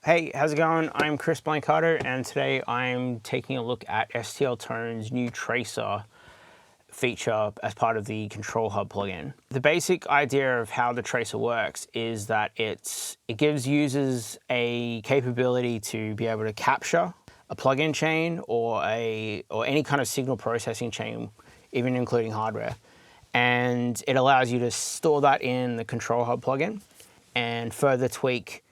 Hey, how's it going? I'm Chris Blancato, and today I'm taking a look at STL Tones' new tracer feature as part of the ControlHub plugin. The basic idea of how the tracer works is that it gives users a capability to be able to capture a plugin chain or any kind of signal processing chain, even including hardware. And it allows you to store that in the ControlHub plugin and further tweak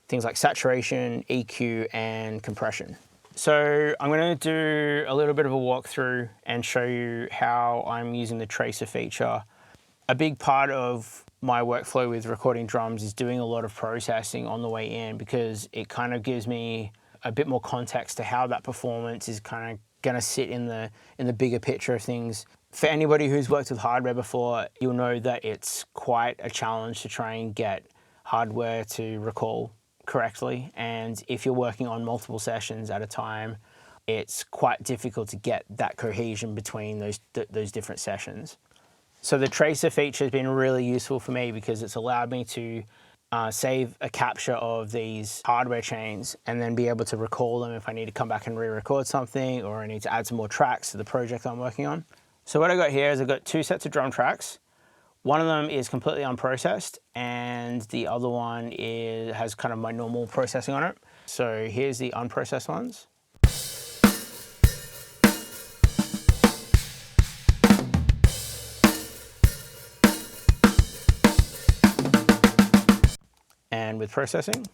things like saturation, EQ, and compression. So I'm going to do a little bit of a walkthrough and show you how I'm using the tracer feature. A big part of my workflow with recording drums is doing a lot of processing on the way in, because it kind of gives me a bit more context to how that performance is kind of going to sit in the bigger picture of things. For anybody who's worked with hardware before, you'll know that it's quite a challenge to try and get hardware to recall correctly, and if you're working on multiple sessions at a time, it's quite difficult to get that cohesion between those different sessions. So the tracer feature has been really useful for me because it's allowed me to save a capture of these hardware chains and then be able to recall them if I need to come back and re-record something, or I need to add some more tracks to the project I'm working on. So what I got here is I've got two sets of drum tracks. One of them is completely unprocessed, and the other one has kind of my normal processing on it. So here's the unprocessed ones. And with processing.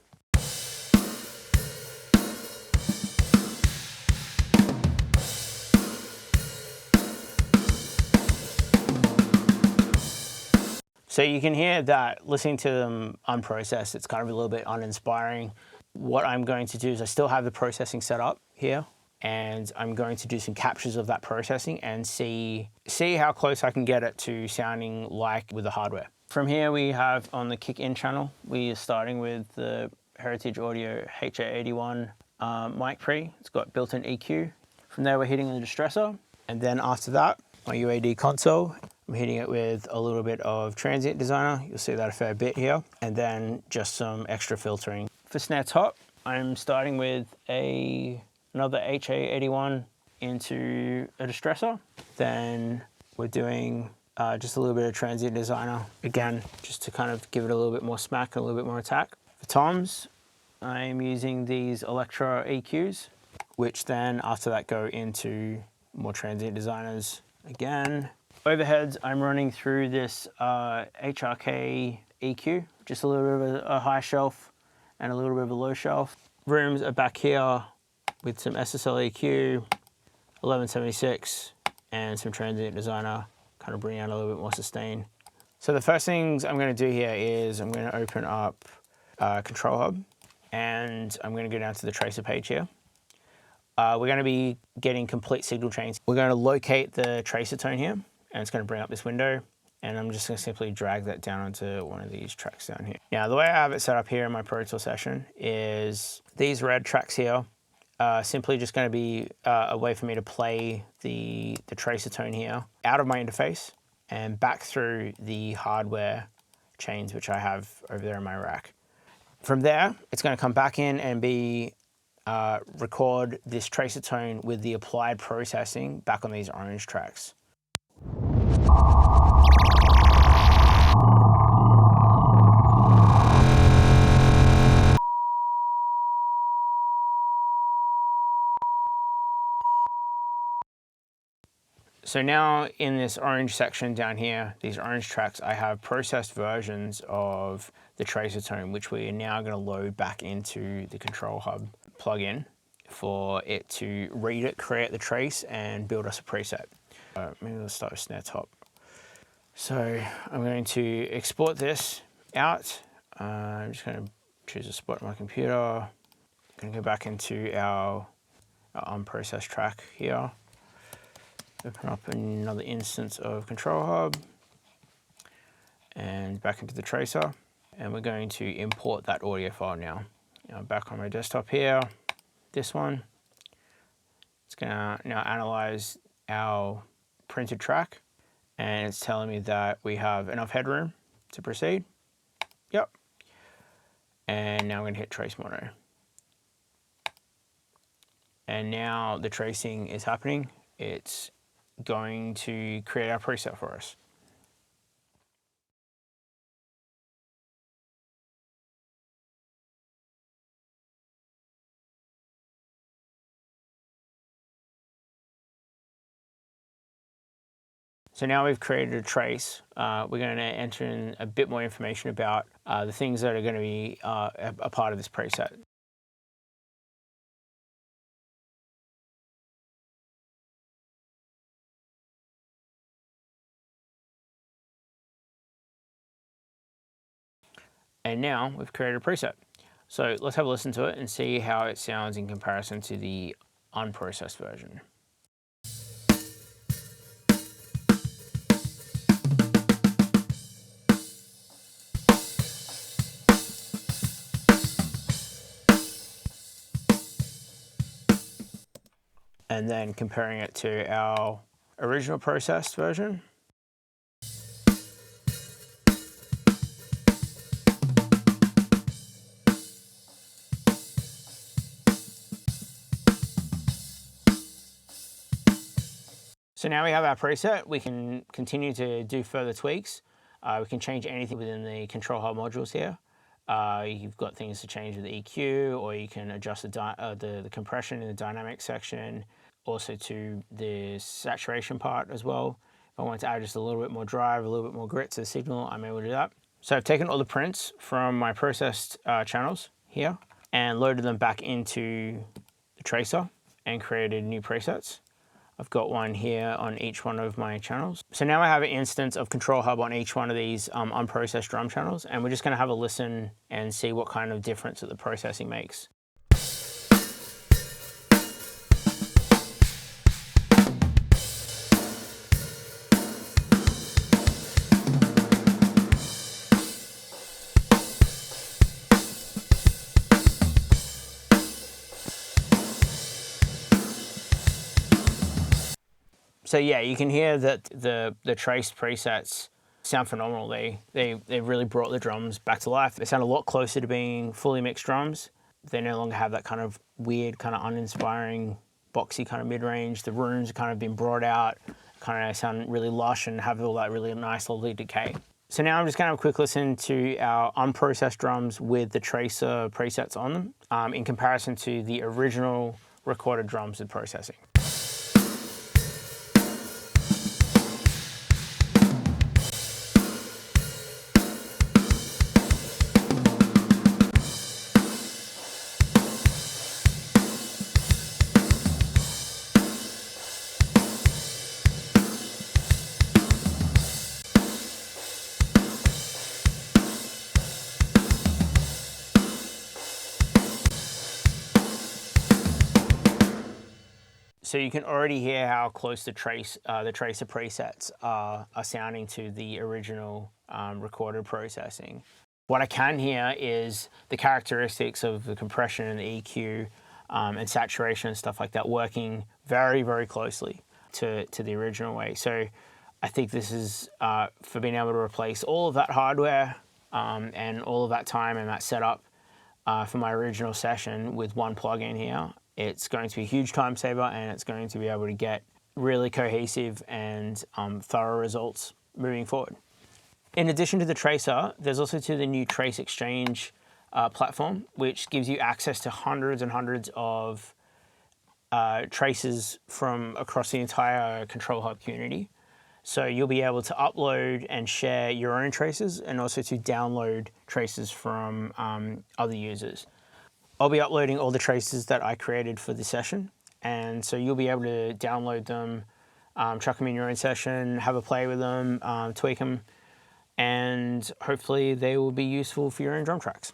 So you can hear that listening to them unprocessed, it's kind of a little bit uninspiring. What I'm going to do is I still have the processing set up here, and I'm going to do some captures of that processing and see how close I can get it to sounding like with the hardware. From here we have on the kick-in channel, we are starting with the Heritage Audio HA81 mic pre. It's got built-in EQ. From there we're hitting the distressor, and then after that, my UAD console, I'm hitting it with a little bit of transient designer. You'll see that a fair bit here. And then just some extra filtering. For snare top, I'm starting with another HA81 into a distressor. Then we're doing just a little bit of transient designer. Again, just to kind of give it a little bit more smack and a little bit more attack. For toms, I'm using these Electro EQs, which then after that go into more transient designers again. Overheads, I'm running through this HRK EQ, just a little bit of a high shelf and a little bit of a low shelf. Rooms are back here with some SSL EQ, 1176, and some transient designer, kind of bring out a little bit more sustain. So the first things I'm going to do here is I'm going to open up ControlHub, and I'm going to go down to the tracer page here. We're going to be getting complete signal chains. We're going to locate the tracer tone here, and it's going to bring up this window, and I'm just going to simply drag that down onto one of these tracks down here. Now, the way I have it set up here in my Pro Tool session is these red tracks here are simply just going to be a way for me to play the tracer tone here out of my interface and back through the hardware chains, which I have over there in my rack. From there, it's going to come back in and record this tracer tone with the applied processing back on these orange tracks. So now in this orange section down here, these orange tracks, I have processed versions of the tracer tone, which we are now going to load back into the ControlHub plugin for it to read it, create the trace, and build us a preset. Maybe let's start with snare top. So I'm going to export this out. I'm just going to choose a spot on my computer. I'm going to go back into our unprocessed track here. Open up another instance of ControlHub and back into the tracer. And we're going to import that audio file now. Back on my desktop here, this one. It's going to now analyze our printed track, and it's telling me that we have enough headroom to proceed. Yep. And now I'm going to hit trace mono. And now the tracing is happening. It's going to create our preset for us. So now we've created a trace. We're going to enter in a bit more information about the things that are going to be a part of this preset. And now we've created a preset. So let's have a listen to it and see how it sounds in comparison to the unprocessed version. And then comparing it to our original processed version. So now we have our preset. We can continue to do further tweaks. We can change anything within the ControlHub modules here. You've got things to change with the EQ, or you can adjust the compression in the dynamic section, also to the saturation part as well. If I want to add just a little bit more drive, a little bit more grit to the signal, I'm able to do that. So I've taken all the prints from my processed channels here and loaded them back into the tracer and created new presets. I've got one here on each one of my channels. So now I have an instance of ControlHub on each one of these unprocessed drum channels, and we're just gonna have a listen and see what kind of difference that the processing makes. So yeah, you can hear that the trace presets sound phenomenal. They really brought the drums back to life. They sound a lot closer to being fully mixed drums. They no longer have that kind of weird, kind of uninspiring, boxy kind of mid-range. The rooms have kind of been brought out, kind of sound really lush and have all that really nice lovely decay. So now I'm just going to have a quick listen to our unprocessed drums with the tracer presets on them in comparison to the original recorded drums with processing. So you can already hear how close the tracer presets are sounding to the original recorded processing. What I can hear is the characteristics of the compression and the EQ and saturation and stuff like that working very, very closely to the original way. So I think this is for being able to replace all of that hardware and all of that time and that setup for my original session with one plugin here. It's going to be a huge time saver, and it's going to be able to get really cohesive and thorough results moving forward. In addition to the tracer, there's also the new Trace Exchange platform, which gives you access to hundreds and hundreds of traces from across the entire ControlHub community. So you'll be able to upload and share your own traces, and also to download traces from other users. I'll be uploading all the traces that I created for the session, and so you'll be able to download them, chuck them in your own session, have a play with them, tweak them, and hopefully they will be useful for your own drum tracks.